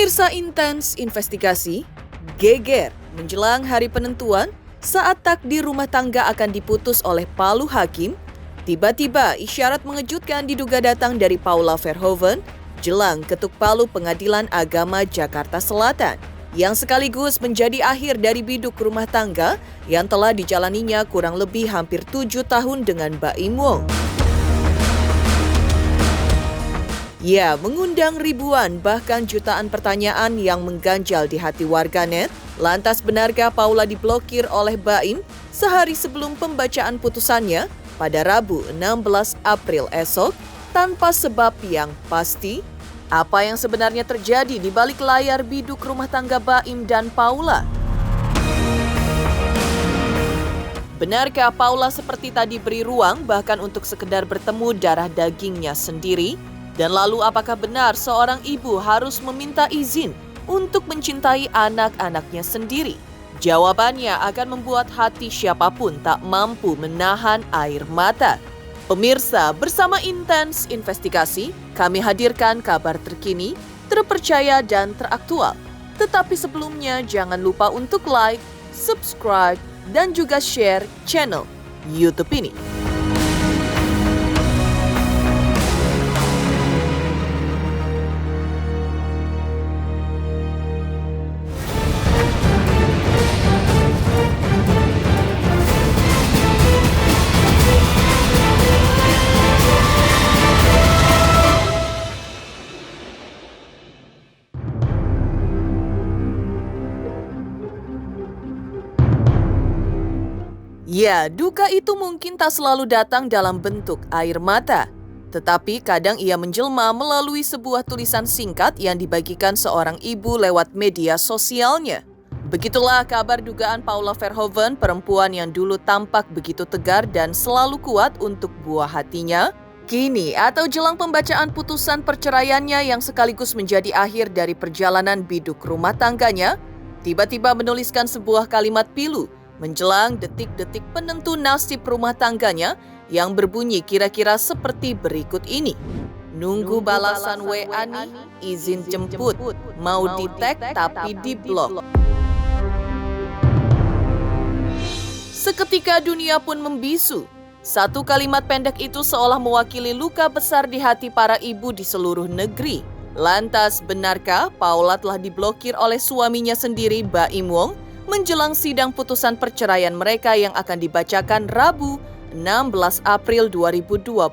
Pemirsa Intens Investigasi, geger menjelang hari penentuan saat takdir rumah tangga akan diputus oleh palu hakim, tiba-tiba isyarat mengejutkan diduga datang dari Paula Verhoeven jelang ketuk palu Pengadilan Agama Jakarta Selatan, yang sekaligus menjadi akhir dari biduk rumah tangga yang telah dijalaninya kurang lebih hampir 7 tahun dengan Baim Wong. Ya, mengundang ribuan bahkan jutaan pertanyaan yang mengganjal di hati warganet. Lantas benarkah Paula diblokir oleh Baim sehari sebelum pembacaan putusannya pada Rabu 16 April esok tanpa sebab yang pasti? Apa yang sebenarnya terjadi di balik layar biduk rumah tangga Baim dan Paula? Benarkah Paula seperti tadi beri ruang bahkan untuk sekedar bertemu darah dagingnya sendiri? Dan lalu apakah benar seorang ibu harus meminta izin untuk mencintai anak-anaknya sendiri? Jawabannya akan membuat hati siapapun tak mampu menahan air mata. Pemirsa, bersama Intens Investigasi, kami hadirkan kabar terkini, terpercaya dan teraktual. Tetapi sebelumnya jangan lupa untuk like, subscribe, dan juga share channel YouTube ini. Ya, duka itu mungkin tak selalu datang dalam bentuk air mata. Tetapi kadang ia menjelma melalui sebuah tulisan singkat yang dibagikan seorang ibu lewat media sosialnya. Begitulah kabar dugaan Paula Verhoeven, perempuan yang dulu tampak begitu tegar dan selalu kuat untuk buah hatinya. Kini atau jelang pembacaan putusan perceraiannya yang sekaligus menjadi akhir dari perjalanan biduk rumah tangganya, tiba-tiba menuliskan sebuah kalimat pilu menjelang detik-detik penentu nasib rumah tangganya yang berbunyi kira-kira seperti berikut ini. Nunggu balasan WA nih, izin jemput, mau di-tag tapi di-blok. Seketika dunia pun membisu. Satu kalimat pendek itu seolah mewakili luka besar di hati para ibu di seluruh negeri. Lantas, benarkah Paula telah diblokir oleh suaminya sendiri, Baim Wong, menjelang sidang putusan perceraian mereka yang akan dibacakan Rabu 16 April 2025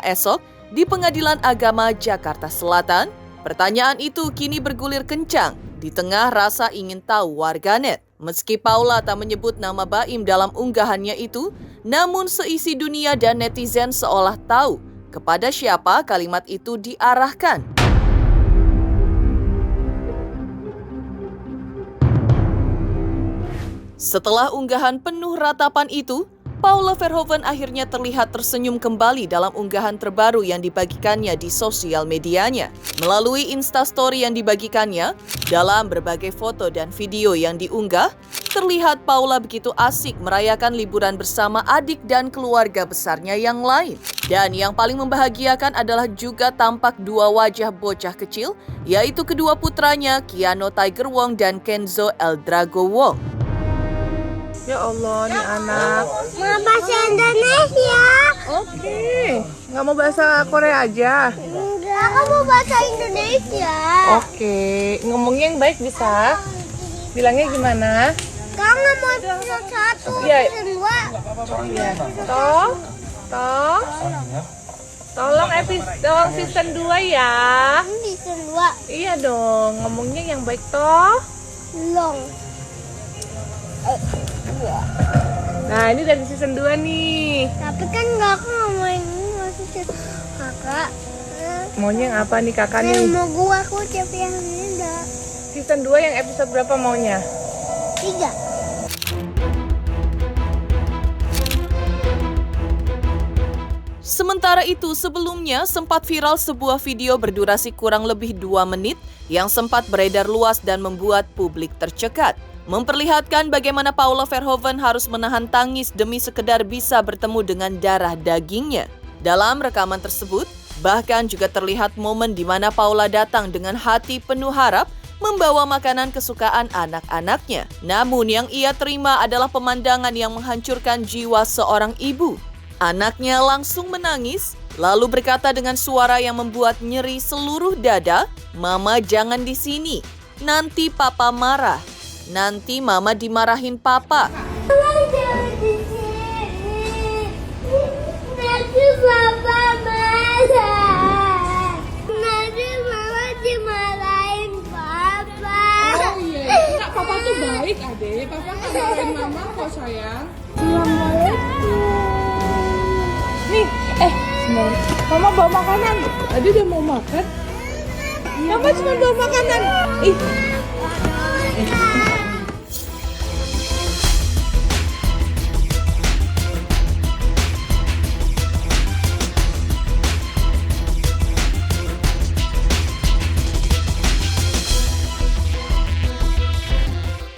esok di Pengadilan Agama Jakarta Selatan? Pertanyaan itu kini bergulir kencang di tengah rasa ingin tahu warganet. Meski Paula tak menyebut nama Baim dalam unggahannya itu, namun seisi dunia dan netizen seolah tahu kepada siapa kalimat itu diarahkan. Setelah unggahan penuh ratapan itu, Paula Verhoeven akhirnya terlihat tersenyum kembali dalam unggahan terbaru yang dibagikannya di sosial medianya. Melalui Instastory yang dibagikannya, dalam berbagai foto dan video yang diunggah, terlihat Paula begitu asik merayakan liburan bersama adik dan keluarga besarnya yang lain. Dan yang paling membahagiakan adalah juga tampak dua wajah bocah kecil, yaitu kedua putranya, Keanu Tiger Wong dan Kenzo El Drago Wong. Ya Allah, nih anak. Mau bahasa Indonesia. Oke. Nggak mau bahasa Korea aja? Enggak. Aku mau bahasa Indonesia. Oke. Ngomongnya yang baik bisa? Bilangnya gimana? Kamu mau season 1, Iya. season 2. Iya. Toh. Tolong season 2 ya. Season 2. Iya dong, ngomongnya yang baik toh. Long. Nah, ini dari season 2 nih. Tapi kan nggak aku ngomongin ini maksudnya kakak. Maunya yang apa nih kakak Yang nih? mau gua aku siapa yang beda? Season 2 yang episode berapa maunya? 3. Sementara itu, sebelumnya sempat viral sebuah video berdurasi kurang lebih 2 menit yang sempat beredar luas dan membuat publik tercekat. Memperlihatkan bagaimana Paula Verhoeven harus menahan tangis demi sekedar bisa bertemu dengan darah dagingnya. Dalam rekaman tersebut, bahkan juga terlihat momen di mana Paula datang dengan hati penuh harap membawa makanan kesukaan anak-anaknya. Namun yang ia terima adalah pemandangan yang menghancurkan jiwa seorang ibu. Anaknya langsung menangis, lalu berkata dengan suara yang membuat nyeri seluruh dada, "Mama jangan di sini, nanti papa marah. Nanti mama dimarahin papa." Mama jangan di sini. Nanti papa marah. Nanti mama dimarahin papa. Oh iya, enggak, papa tuh baik adek. Papa nggak marahin mama kok sayang. Nih, mama bawa makanan. Tadi udah mau makan. Mama cuma bawa makanan.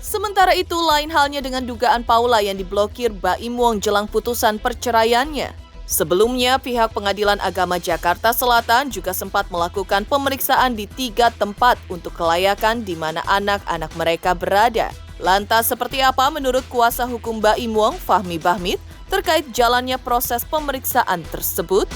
Sementara itu, lain halnya dengan dugaan Paula yang diblokir Baim Wong jelang putusan perceraiannya. Sebelumnya, pihak Pengadilan Agama Jakarta Selatan juga sempat melakukan pemeriksaan di 3 tempat untuk kelayakan di mana anak-anak mereka berada. Lantas seperti apa menurut kuasa hukum Baim Wong, Fahmi Bahmid, terkait jalannya proses pemeriksaan tersebut?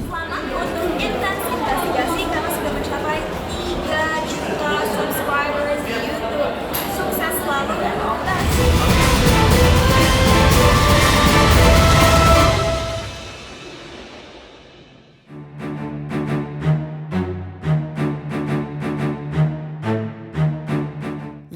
Selamat untuk intens investigasi karena sudah mencapai 3 juta subscribers di YouTube. Sukses selalu dan all the best.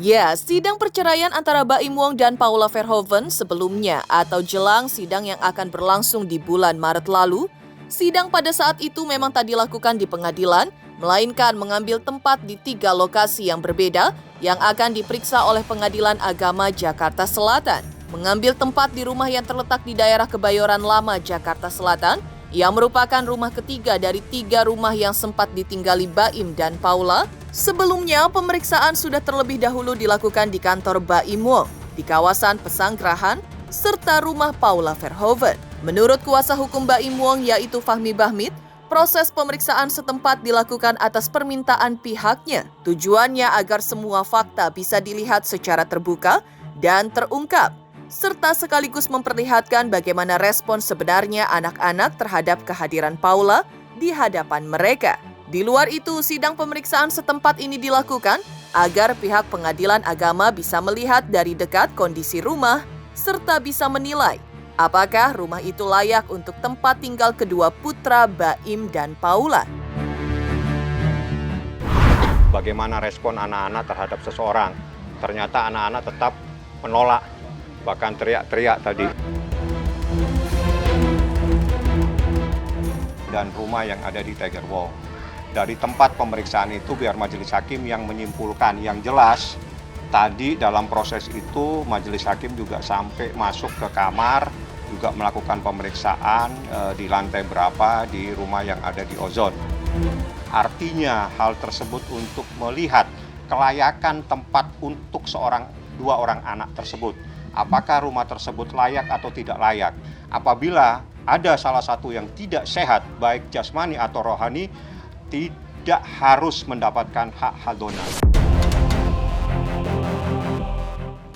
Ya, sidang perceraian antara Baim Wong dan Paula Verhoeven sebelumnya atau jelang sidang yang akan berlangsung di bulan Maret lalu, sidang pada saat itu memang tak dilakukan di pengadilan, melainkan mengambil tempat di 3 lokasi yang berbeda yang akan diperiksa oleh Pengadilan Agama Jakarta Selatan. Mengambil tempat di rumah yang terletak di daerah Kebayoran Lama, Jakarta Selatan, yang merupakan rumah ketiga dari 3 rumah yang sempat ditinggali Baim dan Paula. Sebelumnya, pemeriksaan sudah terlebih dahulu dilakukan di kantor Baim Wong, di kawasan Pesanggerahan, serta rumah Paula Verhoeven. Menurut kuasa hukum Baim Wong yaitu Fahmi Bahmid, proses pemeriksaan setempat dilakukan atas permintaan pihaknya. Tujuannya agar semua fakta bisa dilihat secara terbuka dan terungkap, serta sekaligus memperlihatkan bagaimana respon sebenarnya anak-anak terhadap kehadiran Paula di hadapan mereka. Di luar itu, sidang pemeriksaan setempat ini dilakukan agar pihak Pengadilan Agama bisa melihat dari dekat kondisi rumah, serta bisa menilai apakah rumah itu layak untuk tempat tinggal kedua putra Baim dan Paula. Bagaimana respon anak-anak terhadap seseorang? Ternyata anak-anak tetap menolak, bahkan teriak-teriak tadi. Dan rumah yang ada di Tiger Walk. Dari tempat pemeriksaan itu biar majelis hakim yang menyimpulkan. Yang jelas, tadi dalam proses itu majelis hakim juga sampai masuk ke kamar, juga melakukan pemeriksaan di lantai berapa di rumah yang ada di Ozon. Artinya hal tersebut untuk melihat kelayakan tempat untuk 2 orang anak tersebut. Apakah rumah tersebut layak atau tidak layak. Apabila ada salah satu yang tidak sehat, baik jasmani atau rohani, tidak harus mendapatkan hak hadonan.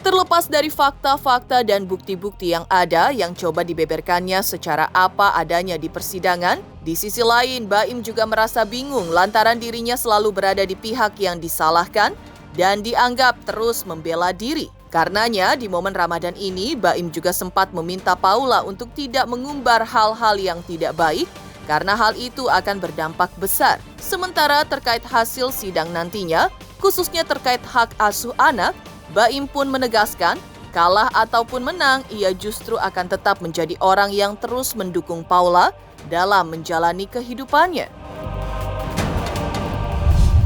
Terlepas dari fakta-fakta dan bukti-bukti yang ada yang coba dibeberkannya secara apa adanya di persidangan, di sisi lain Baim juga merasa bingung lantaran dirinya selalu berada di pihak yang disalahkan dan dianggap terus membela diri. Karenanya, di momen Ramadan ini, Baim juga sempat meminta Paula untuk tidak mengumbar hal-hal yang tidak baik karena hal itu akan berdampak besar. Sementara terkait hasil sidang nantinya, khususnya terkait hak asuh anak, Baim pun menegaskan, kalah ataupun menang, ia justru akan tetap menjadi orang yang terus mendukung Paula dalam menjalani kehidupannya.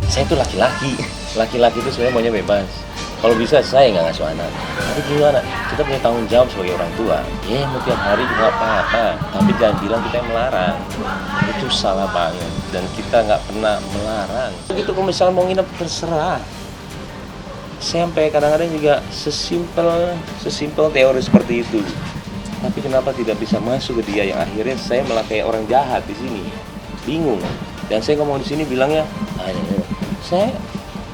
Saya itu laki-laki itu sebenarnya maunya bebas. Kalau bisa saya nggak ngasuh anak. Tapi gimana? Kita punya tanggung jawab sebagai orang tua. Ya mau tiap hari juga apa-apa. Tapi jangan bilang kita yang melarang. Itu salah banget. Dan kita nggak pernah melarang. Begitu kalau misalnya mau nginep terserah. Sampai kadang-kadang juga sesimpel teori seperti itu. Tapi kenapa tidak bisa masuk ke dia yang akhirnya saya malah kayak orang jahat di sini. bingung. Dan saya ngomong di sini bilangnya, saya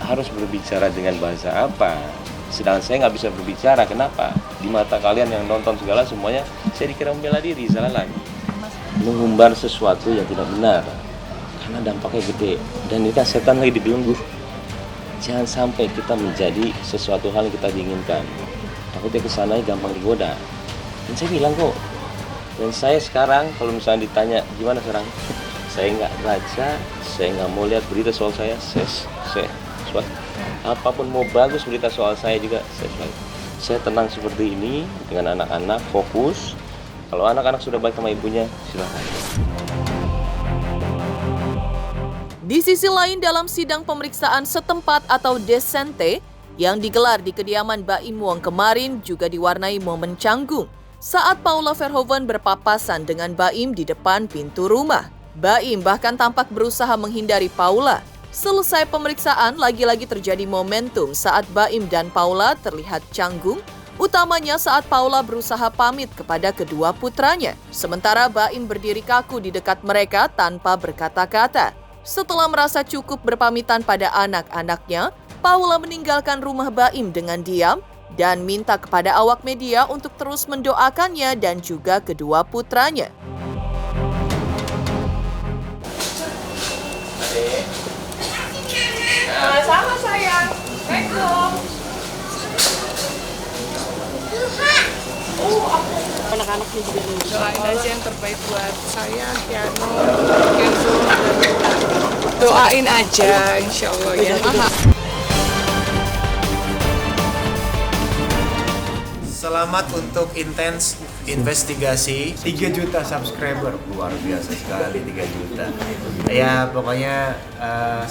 harus berbicara dengan bahasa apa? Sedangkan saya nggak bisa berbicara, kenapa? Di mata kalian yang nonton segala semuanya, saya dikira membela diri, salah lagi. Mengumbar sesuatu yang tidak benar, karena dampaknya gede. Dan ini kan setan lagi dibelenggu. Jangan sampai kita menjadi sesuatu hal yang kita diinginkan. Takutnya kesananya gampang digoda. Dan saya bilang kok, dan saya sekarang kalau misalnya ditanya gimana sekarang, saya nggak baca, saya nggak mau lihat berita soal saya apapun mau bagus berita soal saya juga saya tenang seperti ini dengan anak-anak, fokus. Kalau anak-anak sudah baik sama ibunya, silakan. Di sisi lain, dalam sidang pemeriksaan setempat atau desente yang digelar di kediaman Baim Wong kemarin juga diwarnai momen canggung saat Paula Verhoeven berpapasan dengan Baim di depan pintu rumah. Baim bahkan tampak berusaha menghindari Paula. Selesai pemeriksaan, lagi-lagi terjadi momentum saat Baim dan Paula terlihat canggung, utamanya saat Paula berusaha pamit kepada kedua putranya. Sementara Baim berdiri kaku di dekat mereka tanpa berkata-kata. Setelah merasa cukup berpamitan pada anak-anaknya, Paula meninggalkan rumah Baim dengan diam dan minta kepada awak media untuk terus mendoakannya dan juga kedua putranya. Sama sayang. Assalamualaikum. Anak-anaknya juga nih. Doain aja yang terbaik buat saya, Tiano, Kenzo, dan doain aja, insya Allah ya. Selamat untuk intens investigasi 3 juta subscriber, luar biasa sekali 3 juta. Ya pokoknya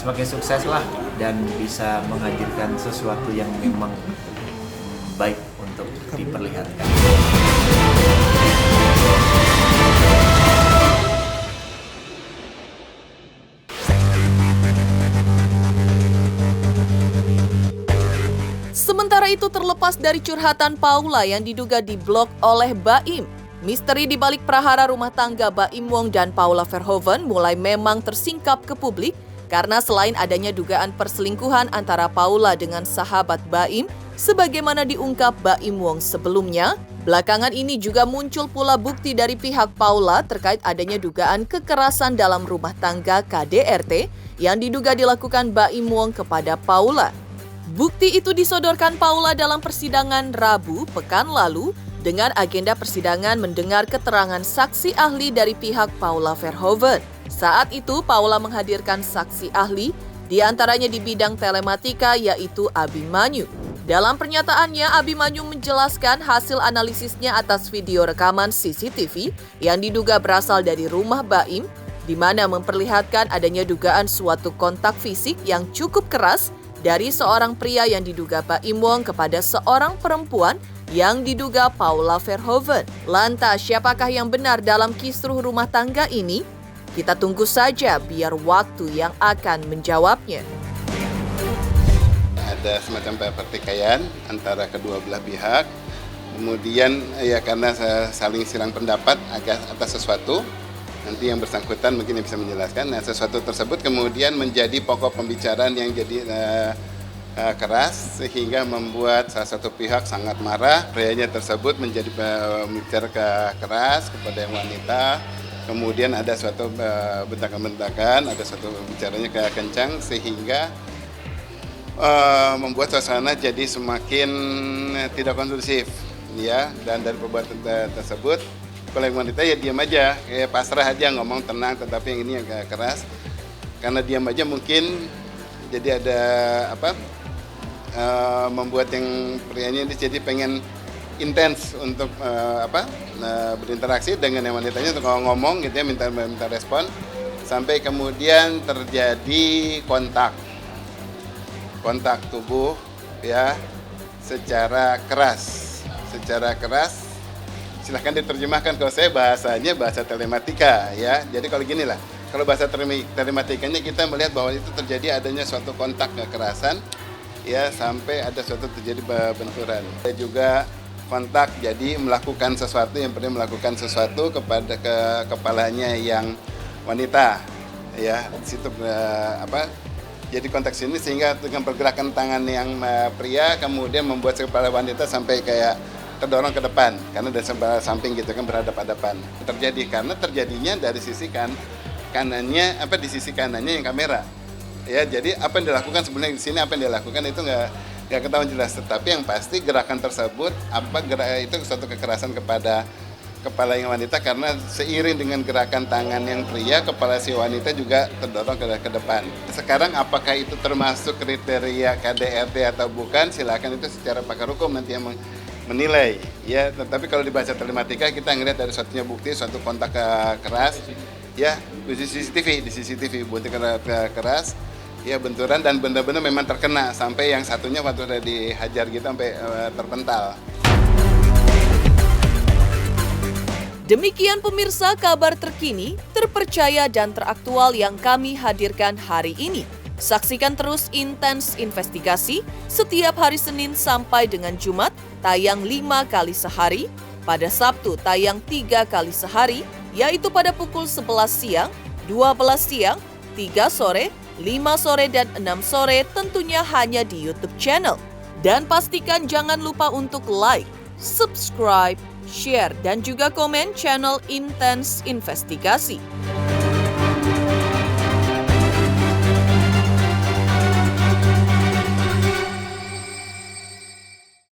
semakin sukses lah dan bisa menghadirkan sesuatu yang memang baik untuk diperlihatkan. Sementara itu, terlepas dari curhatan Paula yang diduga diblok oleh Baim, misteri di balik prahara rumah tangga Baim Wong dan Paula Verhoeven mulai memang tersingkap ke publik karena selain adanya dugaan perselingkuhan antara Paula dengan sahabat Baim, sebagaimana diungkap Baim Wong sebelumnya, belakangan ini juga muncul pula bukti dari pihak Paula terkait adanya dugaan kekerasan dalam rumah tangga KDRT yang diduga dilakukan Baim Wong kepada Paula. Bukti itu disodorkan Paula dalam persidangan Rabu pekan lalu dengan agenda persidangan mendengar keterangan saksi ahli dari pihak Paula Verhoeven. Saat itu Paula menghadirkan saksi ahli, diantaranya di bidang telematika yaitu Abimanyu. Dalam pernyataannya, Abimanyu menjelaskan hasil analisisnya atas video rekaman CCTV yang diduga berasal dari rumah Baim, di mana memperlihatkan adanya dugaan suatu kontak fisik yang cukup keras dari seorang pria yang diduga Baim Wong kepada seorang perempuan yang diduga Paula Verhoeven. Lantas, siapakah yang benar dalam kisruh rumah tangga ini? Kita tunggu saja biar waktu yang akan menjawabnya. Ada semacam pertikaian antara kedua belah pihak. Kemudian ya karena saling silang pendapat atas sesuatu, nanti yang bersangkutan mungkin bisa menjelaskan. Nah, sesuatu tersebut kemudian menjadi pokok pembicaraan yang jadi keras sehingga membuat salah satu pihak sangat marah. Prianya tersebut menjadi pembicara keras kepada yang wanita. Kemudian ada suatu bentakan-bentakan, ada suatu bicaranya kencang sehingga membuat suasana jadi semakin tidak kondusif, ya. Dan dari perbuatan tersebut, kalau yang wanita ya diam aja, kayak pasrah aja, ngomong tenang, tetapi yang ini yang keras. Karena diam aja mungkin jadi ada membuat yang prianya ini jadi pengen intens untuk berinteraksi dengan yang wanitanya untuk ngomong gitu ya, minta respon, sampai kemudian terjadi kontak tubuh ya secara keras. Silahkan diterjemahkan, kalau saya bahasanya bahasa telematika ya. Jadi kalau gini lah, kalau bahasa telematikanya kita melihat bahwa itu terjadi adanya suatu kontak kekerasan ya, sampai ada suatu terjadi benturan. Ada juga kontak jadi melakukan sesuatu, yang pernah melakukan sesuatu kepada kepalanya yang wanita ya di situ jadi konteks ini sehingga dengan pergerakan tangan yang pria kemudian membuat si kepala wanita sampai kayak terdorong ke depan karena dari sebelah samping gitu kan berhadapan-hadapan terjadi karena terjadinya dari sisi kanannya di sisi kanannya yang kamera ya. Jadi apa yang dilakukan sebenarnya di sini, apa yang dilakukan itu nggak ketahuan jelas, tetapi yang pasti gerakan tersebut itu suatu kekerasan kepada kepala yang wanita karena seiring dengan gerakan tangan yang pria, kepala si wanita juga terdorong ke depan. Sekarang apakah itu termasuk kriteria KDRT atau bukan, silakan itu secara pakar hukum nanti yang menilai. Ya, tetapi kalau dibaca telematika kita ngelihat dari suatunya bukti, suatu kontak keras, ya di CCTV bunyi keras, ya benturan dan benar-benar memang terkena sampai yang satunya waktu udah dihajar gitu sampai terpental. Demikian pemirsa kabar terkini, terpercaya dan teraktual yang kami hadirkan hari ini. Saksikan terus Intens Investigasi setiap hari Senin sampai dengan Jumat tayang 5 kali sehari, pada Sabtu tayang 3 kali sehari, yaitu pada pukul 11 siang, 12 siang, 3 sore, 5 sore, dan 6 sore tentunya hanya di YouTube channel. Dan pastikan jangan lupa untuk like, subscribe, share, dan juga komen channel Intens Investigasi.